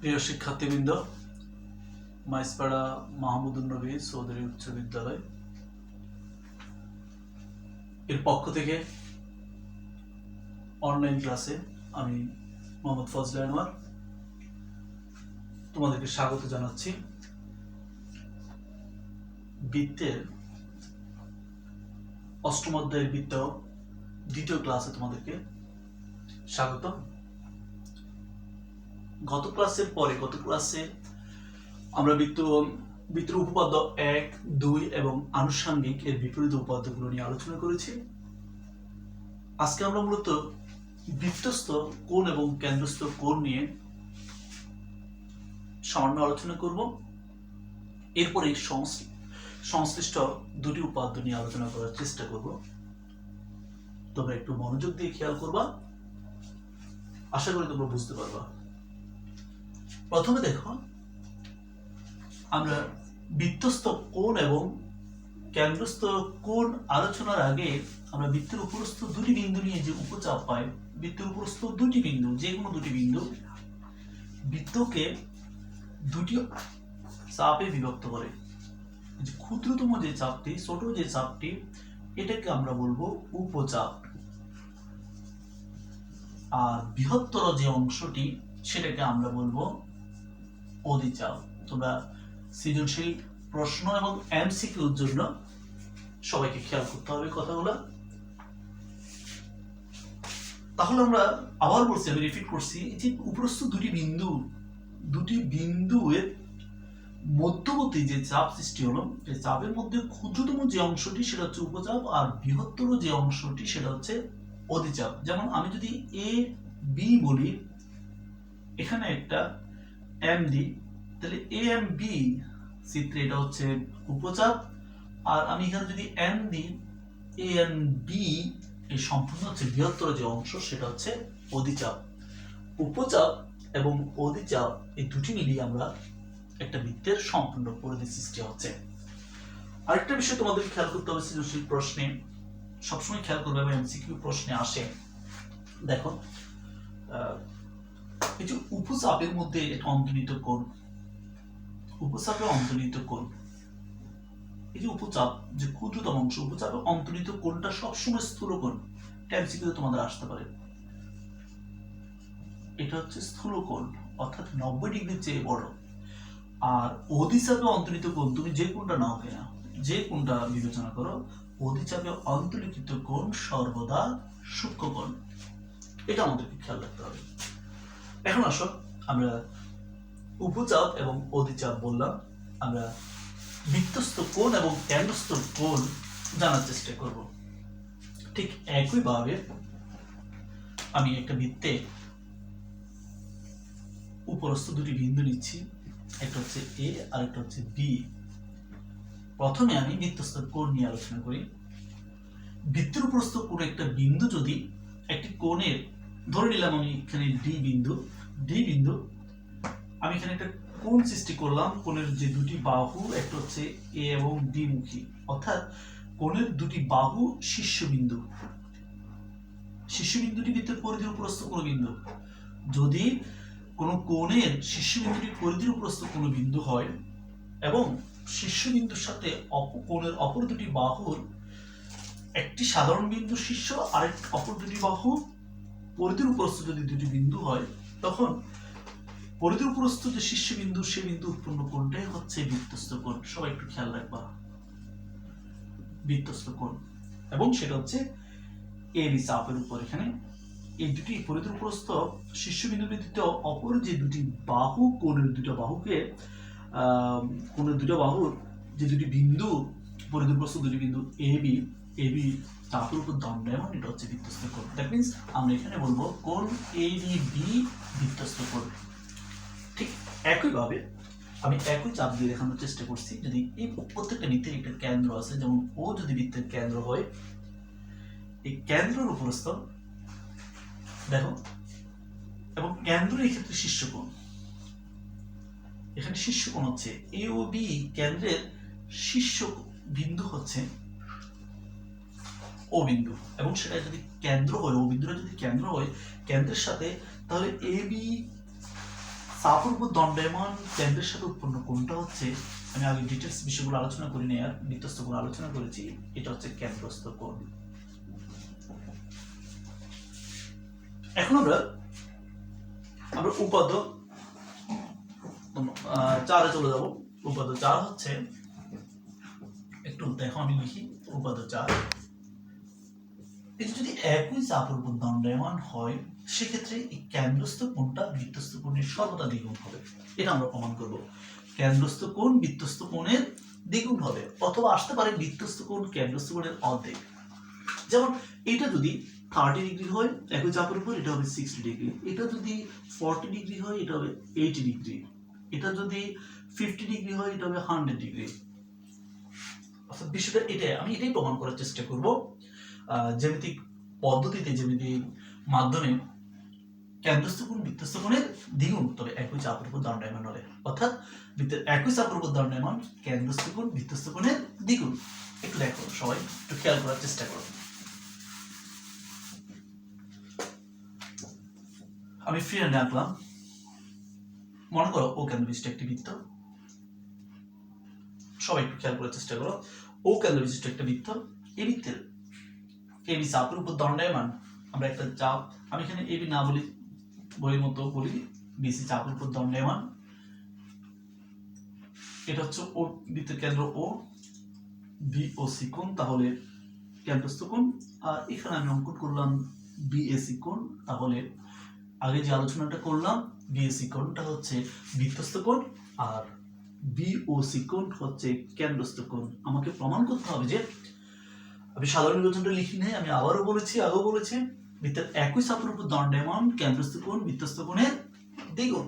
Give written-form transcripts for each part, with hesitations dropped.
প্রিয় শিক্ষার্থীবৃন্দ, মাইজপাড়া মাহমুদুন নবী চৌধুরী উচ্চ বিদ্যালয় এর পক্ষ থেকে অনলাইন ক্লাসে আমি মোহাম্মদ ফজলে আনোয়ার তোমাদেরকে স্বাগত জানাচ্ছি। বৃত্তের অষ্টম অধ্যায়ের বৃত্ত দ্বিতীয় ক্লাসে তোমাদেরকে স্বাগত। গত ক্লাসে আমরা বৃত্তের উপপাদ্য 1, 2 এবং আনুষঙ্গিক এর বিপরীত উপপাদ্যগুলো নিয়ে আলোচনা করেছি। আজকে আমরা মূলত বৃত্তস্থ কোণ এবং কেন্দ্রস্থ কোণ নিয়ে সামান্য আলোচনা করব। এরপরে সংশ্লিষ্ট দুটি উপাদ্য নিয়ে আলোচনা করার চেষ্টা করব। তোমরা একটু মনোযোগ দিয়ে খেয়াল করবা, আশা করি তোমরা বুঝতে পারবা। প্রথমে দেখো, আমরা বৃত্তস্থ কোণ এবং কেন্দ্রস্থ কোণ আলোচনার আগে আমরা বৃত্তের উপরস্থ দুটি বিন্দু নিয়ে যে উপচাপ পাই, বৃত্তের উপরস্থ দুটি বিন্দু, যে কোনো দুটি বিন্দু বৃত্তকে দুটি চাপে বিভক্ত করে। যে ক্ষুদ্রতম যে চাপটি, ছোট যে চাপটি, এটাকে আমরা বলবো উপচাপ, আর বৃহত্তর যে অংশটি সেটাকে আমরা বলবো অধিচাপ। তোমরা সৃজনশীল প্রশ্ন এবং এমসিকিউর জন্য সবাইকে খেয়াল করতে হবে কথাগুলো। তাহলে আমরা আবার বলছি, আমি রিপিট করছি, যে উপরস্থ দুটি বিন্দুর মধ্যবর্তী যে চাপ সৃষ্টি হলো, এই চাপের মধ্যে ক্ষুদ্রতম যে অংশটি সেটা হচ্ছে উপচাপ, আর বৃহত্তর যে অংশটি সেটা হচ্ছে অধিচাপ। যেমন আমি যদি এ বি বলি, এখানে একটা এম দিই, তাহলে এ এম বি চিত্রে এটা হচ্ছে উপচাপ, আর আমি এখানে যদি এন দিই, এ এন বি, এই সম্পূর্ণ হচ্ছে বৃহত্তর যে অংশ সেটা হচ্ছে অধিচাপ। উপচাপ এবং অধিচাপ এই দুটি মিলিয়ে আমরা একটা বৃত্তের সম্পূর্ণ পরিধি সৃষ্টি হচ্ছে। আরেকটা বিষয় তোমাদের খেয়াল করতে হবে, সৃজনশীল প্রশ্নে সবসময় খেয়াল করবে এবং এমসিকিউ প্রশ্নে আসে। দেখো, এই যে উপচাপের মধ্যে অন্তর্নিহিত কোণ, উপচাপে অন্তর্নিহিত কোণ, এই যে উপচাপ, যে ক্ষুদ্রতম অংশ, উপচাপে অন্তর্নিহিত কোণটা সবসময় স্থূল কোণ। এমসিকিউ তোমাদের আসতে পারে। এটা হচ্ছে স্থূল কোণ, অর্থাৎ 90 ডিগ্রির চেয়ে বড়। আর অধিচাপে অন্তর্নিহিত কোণ, তুমি যে কোণটা নাও কেনা, যে কোণটা বিবেচনা করো, অধিচাপে অন্তর্লিখিত কোণ সর্বদা সূক্ষ্ম কোণ। এটা আমাদেরকে খেয়াল রাখতে হবে। এখন আসো, আমরা উপচাপ এবং অধিচাপ বললাম, আমরা বৃত্তস্থ কোণ এবং কেন্দ্রস্থ কোণ জানার চেষ্টা করব। ঠিক একইভাবে আমি একটা বৃত্তে উপরস্থ দুটি বিন্দু নিচ্ছি, একটা হচ্ছে এ আর একটা হচ্ছে বি। প্রথমে আমি বৃত্তস্থ কোণ নিয়ে আলোচনা করি। বৃত্তের উপরস্থ কোনো একটা বিন্দু যদি একটি কোণের, ধরে নিলাম আমি এখানে ডি বিন্দু, আমি এখানে একটা কোণ সৃষ্টি করলাম। কোণের যে দুটি বাহু, একটা হচ্ছে এ এবং বি মুখী, অর্থাৎ কোণের দুটি বাহু শীর্ষবিন্দুটি বৃত্তের পরিধির উপরস্থ কোনো বিন্দু। যদি কোনো কোণের শীর্ষবিন্দুটি পরিধির উপরস্থ কোনো বিন্দু হয় এবং শীর্ষবিন্দুর সাথে কোণের অপর দুটি বাহুর একটি সাধারণ বিন্দু শীর্ষ, আর অপর দুটি বাহু পরিধির উপরস্থ যদি দুটি বিন্দু হয়, তখন পরিধির উপরস্থ যে শীর্ষবিন্দু, সে বিন্দু উৎপন্ন কোণটাই হচ্ছে বৃত্তস্থ কোণ। সবাই একটু খেয়াল রাখবা, বৃত্তস্থ কোণ, এবং সেটা হচ্ছে এ বি চাপের উপর। এখানে এই দুটি পরিধির উপরস্থ শীর্ষবিন্দু ব্যতীত অপর যে দুটি বাহু, কোণের দুটো বাহুকে, কোণের দুটো বাহুর যে দুটি বিন্দু, পরিধির উপরস্থ দুটি বিন্দু এ বি চাপের উপর দণ্ডায়মান, এটা হচ্ছে বৃত্তস্থ কোণ। দ্যাট মিন্স আমরা এখানে বলবো কোণ এ বি বৃত্তস্থ কোণ। ঠিক একইভাবে আমি একই চাপ দিয়ে দেখানোর চেষ্টা করছি। যদি এই প্রত্যেকটা বৃত্তের একটা কেন্দ্র আছে, যেমন ও যদি বৃত্তের কেন্দ্র হয়, এই কেন্দ্রের উপরস্থ দেখো, এবং কেন্দ্রের এই ক্ষেত্রে শীর্ষকোণ, এখানে শীর্ষকোণ হচ্ছে এ ও বি, কেন্দ্রের শীর্ষ বিন্দু হচ্ছে ও বিন্দু, এবং সেটা যদি কেন্দ্র হয়, ও বিন্দুটা যদি কেন্দ্র হয় কেন্দ্রের সাথে, তাহলে এ বি চাপের উপর দণ্ডায়মান কেন্দ্রের সাথে উৎপন্ন কোণটা হচ্ছে, আমি আগে ডিটেলস বিষয়গুলো আলোচনা করিনি, আর বৃত্তস্থ কোণ আলোচনা করেছি, এটা হচ্ছে কেন্দ্রস্থ কোণ। এখন আমরা উপাদ্য 4 চলে যাব। উপাদ্য 4 হচ্ছে, একটু দেখো আমি লিখি, উপাদ্য 4, এটি যদি একই চাপের উপর দণ্ডায়মান হয় সেক্ষেত্রে এই কেন্দ্রস্থ কোণটা বৃত্তস্থ কোণের সর্বদা দ্বিগুণ হবে। এটা আমরা প্রমাণ করব। কেন্দ্রস্থ কোণ বৃত্তস্থ কোণের দ্বিগুণ হবে, অথবা আসতে পারে বৃত্তস্থ কোণ কেন্দ্রস্থ কোণের অর্ধেক। যেমন এটা যদি 30 ডিগ্রি হয় একই চাপের উপর, এটা হবে 60 ডিগ্রি। এটা যদি 40 ডিগ্রি হয়, এটা হবে 80 ডিগ্রি। এটা যদি 50 ডিগ্রি হয়, এটা হবে 100 ডিগ্রি। অর্থাৎ বিষয়টা এটাই, আমি এটাই প্রমাণ করার চেষ্টা করব। জ্যামিতিক পদ্ধতিতে, জ্যামিতিক মাধ্যমে কেন্দ্রস্থ কোণ বৃত্তস্থ কোণের দ্বিগুণ, তবে একই চাপের উপর দণ্ডায়মান হবে। অর্থাৎ বৃত্তের একই চাপের উপর দণ্ডায়মান কেন্দ্রস্থ কোণ বৃত্তস্থ কোণের দ্বিগুণ। একটু দেখো, সবাই একটু খেয়াল করার চেষ্টা করো। আমি ফ্রি হ্যান্ডে আঁকলাম। মনে করো ও কেন্দ্র বিশিষ্ট একটি বৃত্ত। সবাই একটু খেয়াল করার চেষ্টা করো। ও কেন্দ্র বিশিষ্ট একটা বৃত্ত, এই বৃত্তের এবি চাপের উপর দণ্ডায়মান। আমরা একটা চাপ, আমি এখানে এবি না বলি, বইয়ের মতো বলি বিসি চাপের উপর দণ্ডায়মান। এটা হচ্ছে ও বৃত্তের কেন্দ্র ও, বি ও সি কোণ, তাহলে কেন্দ্রস্থ কোণ। আর এখানে আমি অঙ্কন করলাম বিএসি কোণ, তাহলে আগে যে আলোচনাটা করলাম বিএসি কোণটা হচ্ছে বৃত্তস্থ কোণ, আর বিওসি কোণ হচ্ছে কেন্দ্রস্থ কোণ। আমাকে প্রমাণ করতে হবে যে, আমি সাধারণ নির্বাচনটা লিখি নাই, আমি আবারও বলেছি, আগেও বলেছি, বৃত্তের একই চাপের উপর দণ্ডায়মান কেন্দ্রস্থ কোণ বৃত্তস্থ কোণের দ্বিগুণ।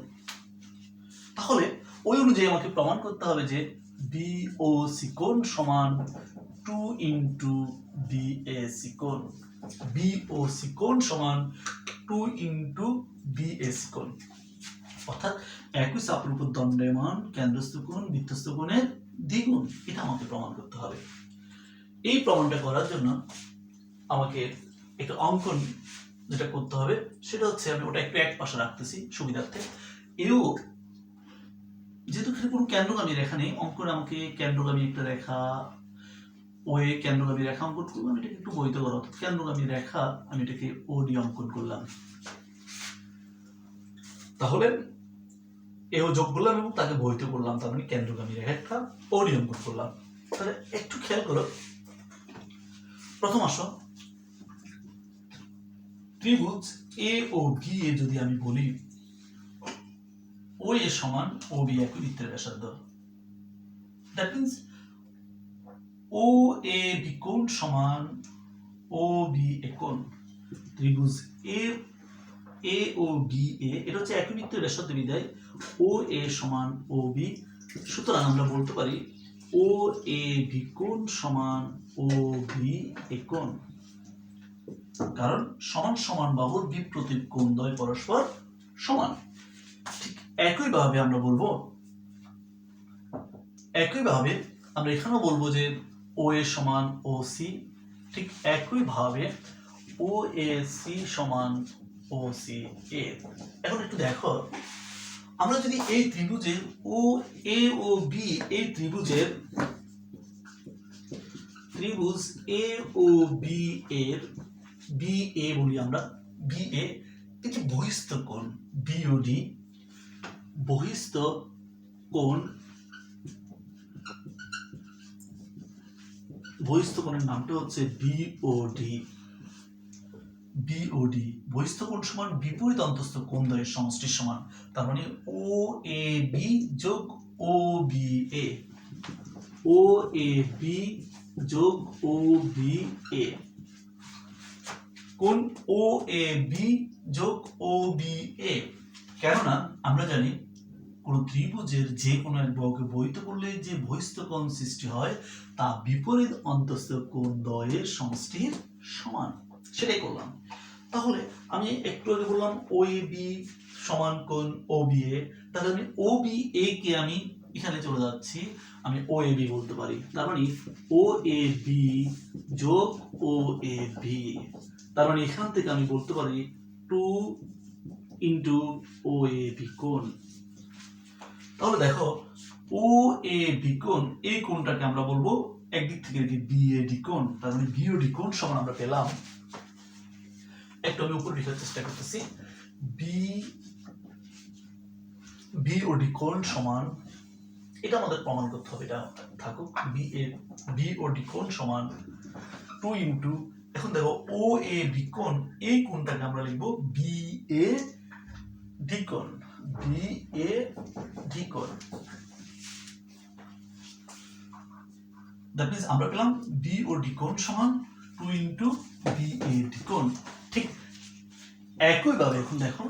তাহলে ওই অনুযায়ী আমাকে প্রমাণ করতে হবে যে বিওসি কোণ সমান 2 ইন্টু বিএসি কোণ। বিওসি কোণ সমান 2 ইন্টু বিএসি কোণ। অর্থাৎ একই চাপের উপর দণ্ডায়মান কেন্দ্রস্থ কোণ বৃত্তস্থ কোণের দ্বিগুণ, এটা আমাকে প্রমাণ করতে হবে। এই প্রমাণটা করার জন্য আমাকে একটা অঙ্কন যেটা করতে হবে সেটা হচ্ছে, আমি ওটা একটু এক পাশে রাখতেছি সুবিধার্থে। এও যেহেতু কোনো কেন্দ্রগামী রেখা নেই, অঙ্কনে আমাকে কেন্দ্রগামী একটা রেখা, ওয়ে কেন্দ্রগামী রেখা অঙ্কন করবো। আমি এটাকে একটু বৈধ করো, কেন্দ্রগামী রেখা আমি এটাকে ও দিয়ে অঙ্কন করলাম। তাহলে এও যোগ করলাম এবং তাকে বৈধ করলাম, তার মানে কেন্দ্রগামী রেখা একটা ও দিয়ে অঙ্কন করলাম। তাহলে একটু খেয়াল করো, প্রথম আসো ত্রিভুজ এ ও বি এ যদি আমি বলি ও এ সমান ও বি একই বৃত্তের ব্যাসার্ধ, that means O A B কোণ সমান ও বি এ কোণ। ত্রিভুজ এ ও বি এ, এটা হচ্ছে একই বৃত্তের ব্যাসার্ধ বিধায় ও এ সমান ও বি। সুতরাং আমরা বলতে পারি ও এ বি কোণ সমান ও বি এ কোণ, কারণ সমান সমান বাহুর বিপ্রতীপ কোণ দ্বয় পরস্পর সমান। ঠিক একইভাবে আমরা বলবো, একইভাবে আমরা এখানেও বলবো যে ও এ সমান ও সি। ঠিক একইভাবে ও এ সি সমান ও সি এ। এখন একটু দেখো, আমরা যদি এই ত্রিভুজের ও এ ও বি, এই ত্রিভুজ এ ও বি এর বি এ বলি আমরা, বি এ এটি বহিস্থ কোণ বিওডি, বহিস্থ কোণ, বহিস্থ কোণের নামটা হচ্ছে বিওডি। বিওডি বহিস্থ কোণ সমান বিপরীত অন্তস্থ কোণ দ্বয়ের সমষ্টির সমান, তার মানে ও এ বি যোগ ও B A, O A B যোগ ও বি এ। কোণ ও এ বি যোগ ও বি এ, কেননা আমরা জানি কোন ত্রিভুজের যে কোনো এক বাহুকে বহিত করলে যে বহিস্থ কোণ সৃষ্টি হয় তা বিপরীত অন্তস্থ কোণ দ্বয়ের সমষ্টির সমান। সেটাই করলাম। তাহলে আমি একটু আগে বললাম ও এ বি সমান কোণ ও বি এ, তাহলে আমি ও বি এ কে আমি এখানে চলে যাচ্ছি, আমি ও এ বি বলতে পারি। তার মানে ও এ বি যোগ ও এ বি, তার মানে এখান থেকে আমি বলতে পারি 2 ইন্টু ও এ বি কোণ। তাহলে দেখো ও এ বি কোণ, এই কোণটাকে আমরা বলবো একদিক থেকে দেখি বি এ ডি কোণ, তার মানে বি ও ডি কোণ সমান আমরা পেলাম, একটু আমি উপরে লেখার চেষ্টা করতেছি, বি বি ও ডি কোণ সমান, এটা আমাদের প্রমাণ করতে হবে, এটা থাকুক, বি ও ডি কোণ সমান 2 ইনটু, এখন দেখো ও এ বি কোণ, এই কোণটাকে আমরা লিখবো বি এ ডি কোণ, বি এ ডি কোণ, দ্যাট মিন্স আমরা পেলাম বি ও ডি কোণ সমান 2 ইনটু বি এ ডি কোণ। ঠিক একইভাবে এখন দেখো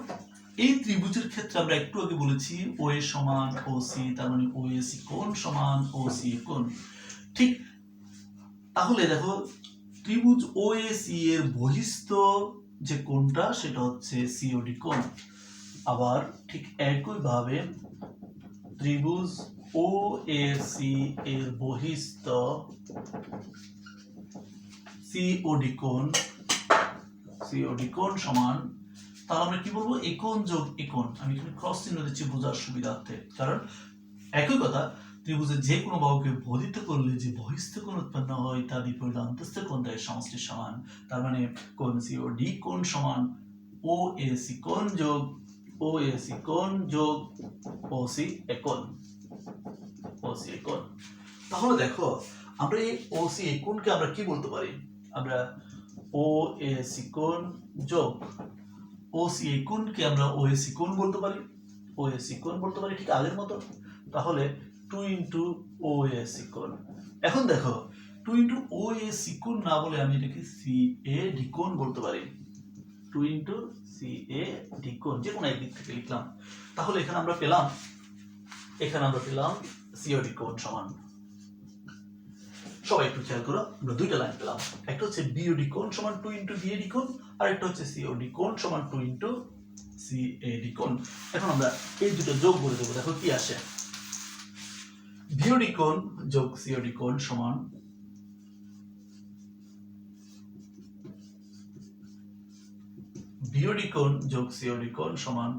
এই ত্রিভুজের ক্ষেত্রে আমরা একটু আগে বলেছি ও এ সমান ও সি, তার মানে ও এ সি কোণ সমান ও সি কোণ। ঠিক তাহলে দেখো ত্রিভুজ ও এ সি এর বহিস্থ যে কোণটা সেটা হচ্ছে সিওডি কোণ। আবার ঠিক একইভাবে ত্রিভুজ ও এ সি এর বহিস্থ সিওডি কোণ সমান, তাহলে আমরা কি বলবো একোণ যোগ একোণ, আমি এখানে ক্রস চিহ্ন দিচ্ছি বোঝার সুবিধার্থে, কারণ একই কথা ত্রিভুজের যে কোনো বাহুকে বর্ধিত করলে যে বহিস্থ কোণ উৎপন্ন হয় তার বিপরীত অন্তঃস্থ কোণটা এর সমষ্টির সমান, তার মানে কোণ সিওডি কোণ সমান ও এ সি কোণ যোগ ও এ সি কোণ যোগ ও সি একোণ, ও সি একোণ। তাহলে দেখো আমরা এই ও সি একোণকে আমরা কি বলতে পারি, আমরা ও এ সি কোণ যোগ ও সি কোণকে আমরা ও এ সি কোণ বলতে পারি, ও এ সি কোণ বলতে পারি ঠিক আগের মতো। তাহলে 2 ইনটু ও এ সি কোণ। এখন দেখো 2 ইনটু ও এ সি কোণ না বলে আমি এটাকে সি এ ডি কোণ বলতে পারি, 2 ইনটু সি এ ডি কোণ, যে কোনো একদিক থেকে লিখলাম। তাহলে এখানে আমরা পেলাম সিওডি কোণ সমান, সবাই একটু খেয়াল করো, আমরা দুইটা লাইন পেলাম, একটা হচ্ছে বিওডি কোণ সমান 2 ইনটু বিএডি কোণ, আর একটা হচ্ছে সিওডি কোণ সমান 2 ইনটু সিএডি কোণ। এখন আমরা এই দুটো যোগ করে দেবো, দেখো কি আসে, বিওডি কোণ যোগ সিওডি কোণ সমান বিওডি কোণ যোগ সিওডি কোণ সমান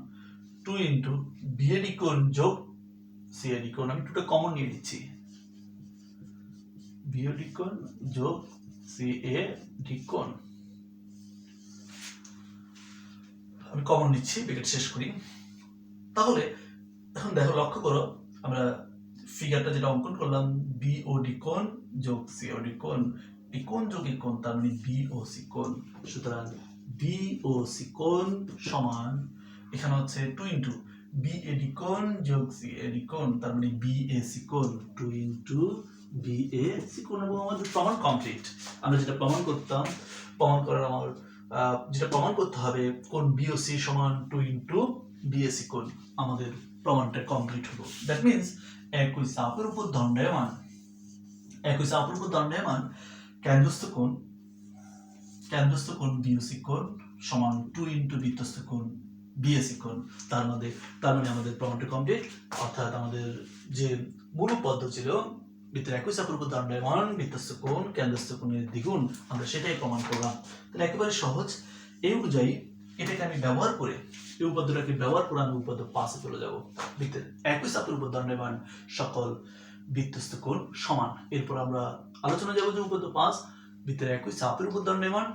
2 ইনটু বিএডি কোণ যোগ সিএডি কোণ, আমি দুটো কমন নিয়ে নিচ্ছি, বিওডি কোণ যোগ সিএডি কোণ, আমি কমন নিচ্ছি, ব্র্যাকেট শেষ করি। তাহলে এখন দেখো লক্ষ্য করো আমরা ফিগারটা যেটা অঙ্কন করলাম, বিওডি কোণ যোগ সিওডি কোণ, এই কোণ যোগ এই কোণ, তার মানে বিওসি কোণ। সুতরাং বিওসি কোণ সমান এখানে হচ্ছে 2 ইনটু বিএডি কোণ যোগ সিএডি কোণ, তার মানে বিএসি কোণ, 2 ইনটু বিএসি কোণ। এবং আমাদের প্রমাণ কমপ্লিট, আমরা যেটা প্রমাণ করতাম, প্রমাণ করার আমার যেটা প্রমাণ করতে হবে কোণ বিওসি সমান 2 ইনটু বিএসি কোণ, আমাদের প্রমাণটা কমপ্লিট হলো। দ্যাট মিন্স একই চাপের উপর দণ্ডায়মান কেন্দ্রস্থ কোণ বিওসি কোণ সমান 2 ইনটু বৃত্তস্থ কোণ বিএসি কোণ। তার মানে আমাদের প্রমাণটা কমপ্লিট, অর্থাৎ আমাদের যে মূল পদ্ধ ছিল বৃত্তের একই চাপের উপর দণ্ডায়মান বৃত্তস্থ কোণ কেন্দ্রস্থ কোণের দ্বিগুণ, আমরা সেটাই প্রমাণ করলাম। তাহলে একেবারে সহজ। এই অনুযায়ী এটাকে আমি ব্যবহার করে, এই উপপাদ্যটাকে ব্যবহার করে আমি উপপাদ্য 5 চলে যাব। বৃত্তের একই চাপের উপর দণ্ডায়মান সকল বৃত্তস্থ কোণ সমান। এরপর আমরা আলোচনা যাব যে উপপাদ্য 5, বৃত্তের একই চাপের উপর দণ্ডায়মান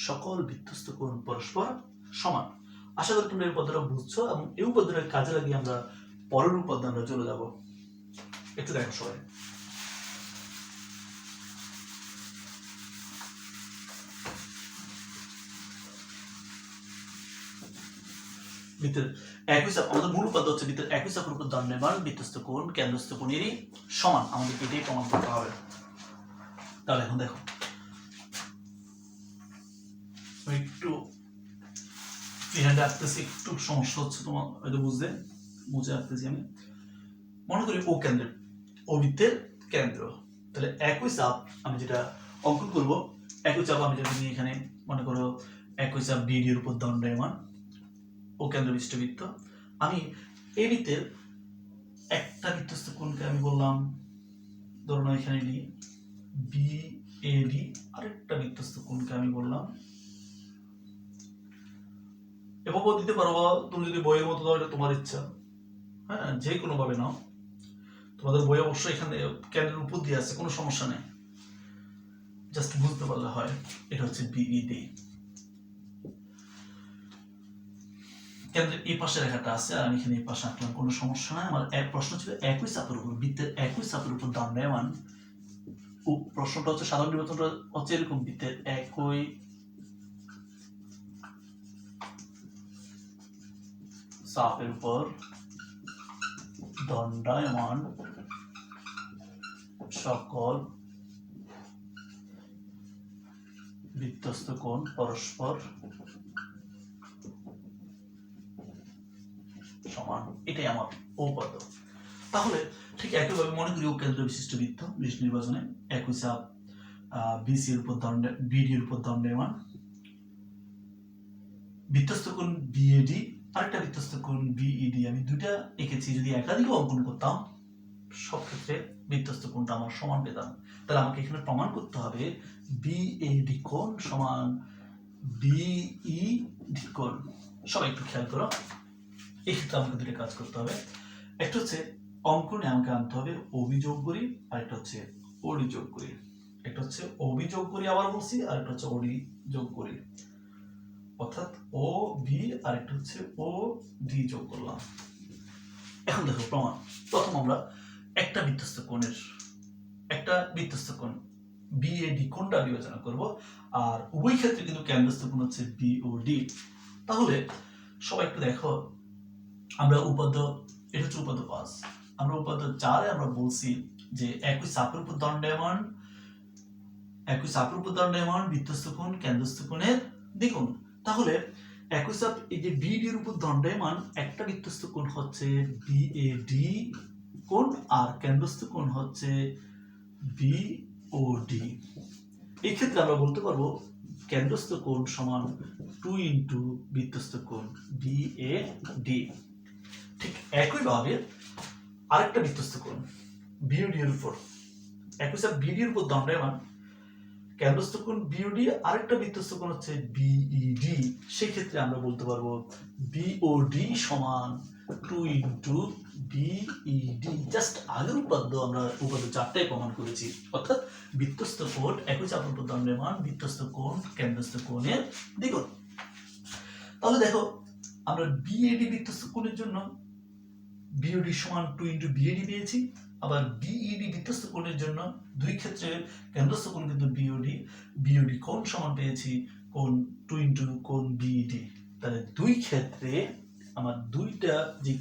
সকল বৃত্তস্থ কোণ পরস্পর সমান। আশা করি তোমরা এই উপপাদ্যটা বুঝছো, এবং এই উপপাদ্যটাকে কাজে লাগিয়ে আমরা পরের উপপাদ্য আমরা চলে যাব। একটু দেখো সবাই, বৃত্তের একই চাপ, আমাদের মূল উপাদ্য হচ্ছে বৃত্তের একই চাপের উপর দণ্ডায়মান বৃত্তস্থ কোণ কেন্দ্রস্থ কোণেরই সমান, আমাদেরকে এটাই প্রমাণ করতে হবে। তাহলে এখন দেখো একটু ফ্রিহ্যান্ডে আঁকতেছি, একটু সমস্যা হচ্ছে তোমার হয়তো বুঝে আঁকতেছি আমি। মনে করি ও বৃত্তের কেন্দ্র, তাহলে একই চাপ আমি যেটা অঙ্কন করব, একই চাপ আমি যেটা নিয়ে এখানে মনে করো একই চাপ বিডি এর উপর দণ্ডায়মান ও কেন্দ্র বিশিষ্ট বৃত্ত, আমি এই বৃত্তের একটা বৃত্তস্থ কোণকে আমি বললাম, ধরুন এখানে নিই বিএডি, আরেকটা বৃত্তস্থ কোণকে আমি বললাম, এভাবেও দিতে পারো, তুমি যদি বইয়ের মতো দাও, এটা তোমার ইচ্ছা, হ্যাঁ, যে কোনো ভাবে নাও, তোমাদের বই অবশ্যই এখানে কেন্দ্রের উপর দিয়ে আছে, কোনো সমস্যা নেই, জাস্ট বুঝতে পারলে হয়। এটা হচ্ছে বিইডি। কেন্দ্রের এই পাশে রেখাটা আছে আর আমি এখানে এই পাশে আঁকলাম, কোনো সমস্যা নাই। আমার এক প্রশ্ন ছিল একই চাপের উপর, বৃত্তের একই চাপের উপর দণ্ডায়মান, প্রশ্নটা হচ্ছে সাধারণ নির্বাচনটা হচ্ছে এরকম, বৃত্তের একই চাপের উপর দণ্ডায়মান সকল বৃত্তস্থ কোণ পরস্পর সমান, এটাই আমার উপপাদ্য। তাহলে ঠিক একইভাবে মনে করি কেন্দ্র বিশিষ্ট বৃত্ত বৃত্ত নির্বাচনে একই চাপ বিসি এর উপর বিডি এর উপর দণ্ডায়মান, বৃত্তস্থ কোণ বিএডি, আরেকটা বৃত্তস্থ কোণ বিইডি। আমি দুইটা এঁকেছি, যদি একাধিক অঙ্কন করতাম সব ক্ষেত্রে বৃত্তস্থ কোণটা আমার সমান পেতাম। তাহলে আমাকে এখানে প্রমাণ করতে হবে বিএডি কোণ সমান বিইডি কোণ। সবাই একটু খেয়াল করো, এই ক্ষেত্রে আমাকে দুটো কাজ করতে হবে। একটা হচ্ছে অঙ্কনে আমাকে আনতে হবে অভিযোগ করি, আরেকটা হচ্ছে ওডি যোগ করি। একটা হচ্ছে অভিযোগ করি আবার বলছি, আরেকটা হচ্ছে ওডি যোগ করি, অর্থাৎ ও বি আর একটা হচ্ছে ও ডি যোগ করলাম। এখন দেখো প্রমাণ। প্রথম আমরা একটা বৃত্তস্থ কোণ বিএডি কোণটা বিবেচনা করব, আর উভয় ক্ষেত্রে কিন্তু কেন্দ্রস্থ কোণ হচ্ছে বিওডি। তাহলে সবাই একটু দেখো, আমরা উপাদ্য, এটা হচ্ছে উপাদ্য 5, আমরা উপাদ্য 4 আমরা বলছি যে একই চাপের উপর দণ্ডায়মান বৃত্তস্থ কোণ কেন্দ্রস্থ কোণের দ্বিগুণ। তাহলে একই চাপ এই যে বিডি এর উপর দণ্ডায়মান একটা বৃত্তস্থ কোণ হচ্ছে বিএডি কোণ আর কেন্দ্রস্থ কোণ হচ্ছে বিওডি। এই ক্ষেত্রে আমরা বলতে পারবো কেন্দ্রস্থ কোণ সমান 2 ইনটু বৃত্তস্থ কোণ বিএডি। ঠিক একইভাবে আরেকটা বৃত্তস্থ কোণ বিওডি এর উপর, একই চাপ বিডি এর উপর দণ্ডায়মান কেন্দ্রস্থ কোণ বিওডি, আরেকটা বৃত্তস্থ কোণ হচ্ছে বিইডি। সেই ক্ষেত্রে আমরা বলতে পারবো বিওডি সমান 2 ইনটু বিইডি। জাস্ট আগের উপাদ্য আমরা উপাদ্য 4টাই প্রমাণ করেছি, অর্থাৎ বৃত্তস্থ কোণ একই চাপের উপর দণ্ডায়মান বৃত্তস্থ কোণ কেন্দ্রস্থ কোণের দ্বিগুণ। তাহলে দেখো আমরা বিএডি বৃত্তস্থ কোণের জন্য বিওডি সমান 2 ইনটু বিএডি পেয়েছি, আবার বিইডি বৃত্তস্থ কোণের জন্য দুই ক্ষেত্রে কেন্দ্রস্থ কোণ কিন্তু বিওডি কোণ সমান পেয়েছি কোণ 2 ইনটু কোণ বিইডি। তাহলে দুই ক্ষেত্রে আমার দুইটা যে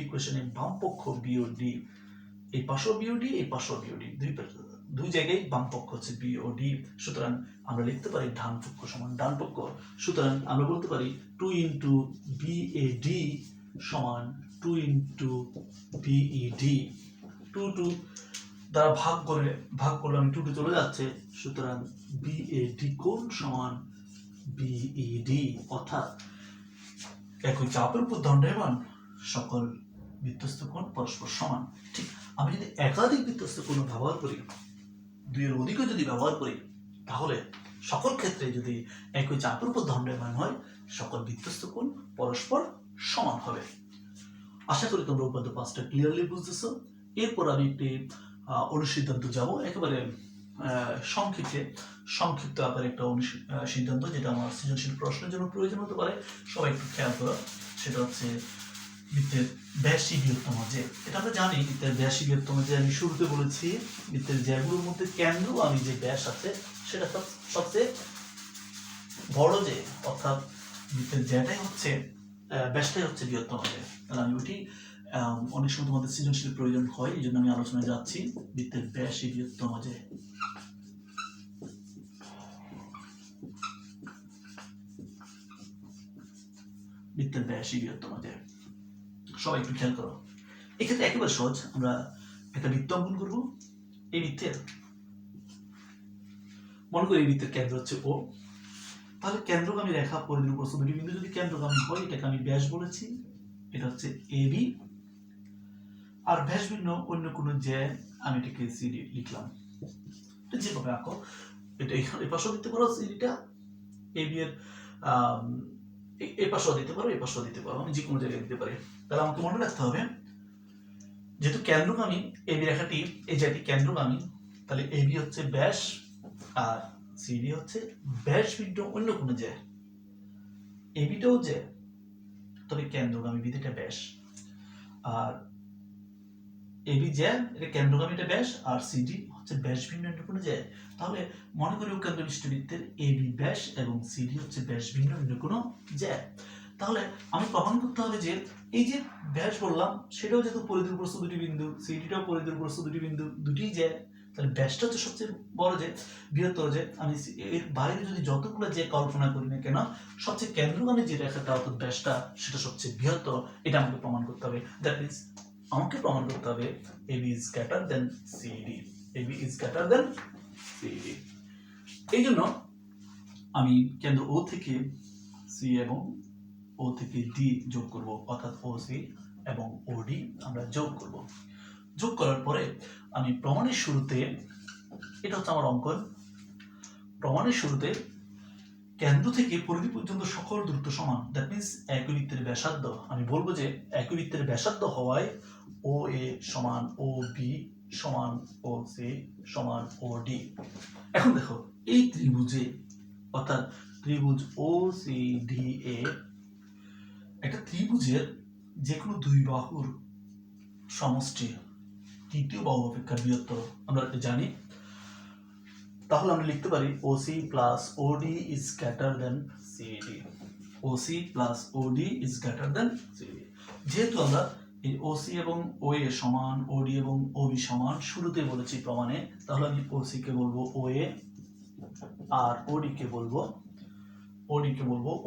ইকুয়েশনের বাম পক্ষ বিওডি, এই পাশেও বিওডি এই পাশেও বিওডি, দুই জায়গায় বাম পক্ষ হচ্ছে বিওডি। সুতরাং আমরা লিখতে পারি ডান পক্ষ সমান ডান পক্ষ। সুতরাং আমরা বলতে পারি 2 ইনটু বিএডি সমান 2 ইনটু বিইডি। 2 দ্বারা ভাগ করলে আমি 2 চলে যাচ্ছে, সুতরাং বিএডি কোণ সমান বিইডি, অর্থাৎ একই চাপের উপর দণ্ডায়মান সকল বৃত্তস্থ কোণ পরস্পর সমান। ঠিক আমি যদি একাধিক বৃত্তস্থ কোণ ব্যবহার করি, দুইয়ের অধিকও যদি ব্যবহার করি, তাহলে সকল ক্ষেত্রে যদি একই চাপের উপর দণ্ডায়মান হয় সকল বৃত্তস্থ কোণ পরস্পর সমান হবে। আশা করি তোমরা উপাদ্য 5টা ক্লিয়ারলি বুঝতেছো। এরপর আমি একটি অনুসিদ্ধান্ত যাব, একেবারে সংক্ষিপ্ত আকারে একটা সিদ্ধান্ত, যেটা আমার সৃজনশীল প্রশ্নের জন্য প্রয়োজন হতে পারে। সবাই একটু খেয়াল করো, সেটা হচ্ছে বৃত্তের ব্যাসই বৃহত্তম যে। এটা আমরা জানি বৃত্তের ব্যাসই বৃহত্তম যে, আমি শুরুতে বলেছি বৃত্তের জ্যাগুলোর মধ্যে কেন্দ্র আমি যে ব্যাস আছে সেটা সবচেয়ে বড় যে, অর্থাৎ বৃত্তের জ্যাটাই হচ্ছে ব্যাসটাই হচ্ছে বৃহত্তম যে। তাহলে আমি ওইটি অনেক সময় তোমাদের সৃজনশীল প্রয়োজন হয়, এই জন্য আমি আলোচনায় যাচ্ছি বৃত্তের ব্যাসই বৃহত্তম যে। বৃত্তের ব্যাসই বৃহত্তম যে, সবাই একটু খেয়াল করো। এক্ষেত্রে একেবারে সহজ, আমরা একটা বৃত্ত অঙ্কন করবো। এই বৃত্তের মনে করি এই বৃত্তের কেন্দ্র হচ্ছে ও। তাহলে কেন্দ্রগামী রেখা পরিধির উপর দুটি বিন্দু যদি কেন্দ্রগামী হয়, এটাকে আমি ব্যাস বলেছি, এটা হচ্ছে এবি। আর ব্যাস ভিন্ন অন্য কোনো যে, আমি এটাকে সিডি লিখলাম। যেভাবে আঁকো, এটা এই পাশেও দিতে পারো সিডিটা, এবি এর এই পাশেও দিতে পারো, এই পাশেও দিতে পারো, আমি যে কোনো জায়গায় দিতে পারি। তাহলে আমাকে মনে রাখতে হবে যেহেতু কেন্দ্রগামী এবি রেখাটি এই যে একটি কেন্দ্রগামী, তাহলে এবি হচ্ছে ব্যাস আর সিডি হচ্ছে ব্যাস ভিন্ন অন্য কোনো যে এবিটাও যে, তবে কেন্দ্রগামী বিধিটা ব্যাস, আর এবি যে এটা কেন্দ্রগামী এটা ব্যাস আর সিডি হচ্ছে ব্যাস ভিন্ন অন্য কোনো যে। তাহলে মনে করি কেন্দ্রবিষ্ট বৃত্তের এবি ব্যাস এবং সিডি হচ্ছে ব্যাস ভিন্ন অন্য কোনো যে। তাহলে আমি প্রমাণ করতে হবে যে এই যে ব্যাস বললাম সেটাও যেহেতু পরিধির প্রস্থ দুটি বিন্দু, সিডিটাও পরিধির প্রস্থ দুটি বিন্দু, দুটিই যে, তাহলে ব্যাসটা হচ্ছে সবচেয়ে বড় যে, বৃহত্তর যে। আমি এর বাইরে যদি যতগুলো যে কল্পনা করি না কেন, সবচেয়ে কেন্দ্রগামী যে রেখাটা অর্থাৎ ব্যাসটা সেটা সবচেয়ে বৃহত্তর, এটা আমাকে প্রমাণ করতে হবে। দ্যাট মিন্স আমাকে প্রমাণ করতে হবে AB is greater than CD, AB is greater than CD। এই জন্য আমি কেন্দ্র O থেকে C এবং O থেকে D যোগ করব, অর্থাৎ OC এবং OD আমরা যোগ করব। যোগ করার পরে আমি প্রমাণের শুরুতে, এটা হচ্ছে আমার অঙ্কন, প্রমাণের শুরুতে কেন্দ্র থেকে পরিধি পর্যন্ত সকল দূরত্ব সমান, দ্যাট মিন্স একই বৃত্তের ব্যাসার্ধ, আমি বলবো যে একই বৃত্তের ব্যাসার্ধ হওয়ায় OA সমান OB সমান OC সমান OD। এখন দেখো এই ত্রিভুজে অর্থাৎ ত্রিভুজ OCDA, একটা ত্রিভুজের যে কোনো দুই বাহুর সমষ্টি তৃতীয় বাহু অপেক্ষা বৃহত্তর আমরা জানি। তাহলে আমরা লিখতে পারি OC plus OD is greater than CD, OC plus OD is greater than CD। যেহেতু আমরা এই OC এবং OA সমান, OD এবং OB সমান শুরুতে বলেছি প্রমাণে, তাহলে আমি OC কে বলবো OA আর OD কে বলবো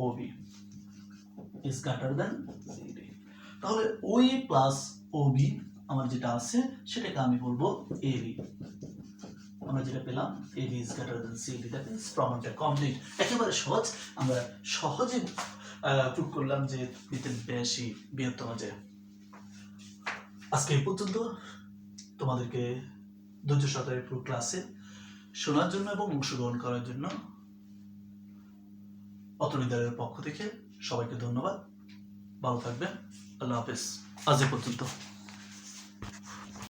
OB is greater than CD। তাহলে OA plus OB আমার যেটা আছে সেটাকে আমি বলবো AB। আমরা যেটা পেলাম AB is greater than CD, that means প্রমাণটা কমপ্লিট। একেবারে সহজ, আমরা সহজে প্রুভ করলাম যে বৃত্তের ব্যাসই বৃহত্তম যে। আজকে এই পর্যন্ত। তোমাদেরকে ধৈর্য সহকারে পুরো ক্লাসে শোনার জন্য এবং অংশগ্রহণ করার জন্য অতবিদ্যালয়ের পক্ষ থেকে সবাইকে ধন্যবাদ। ভালো থাকবেন। আল্লাহ হাফেজ। আজ এ পর্যন্ত।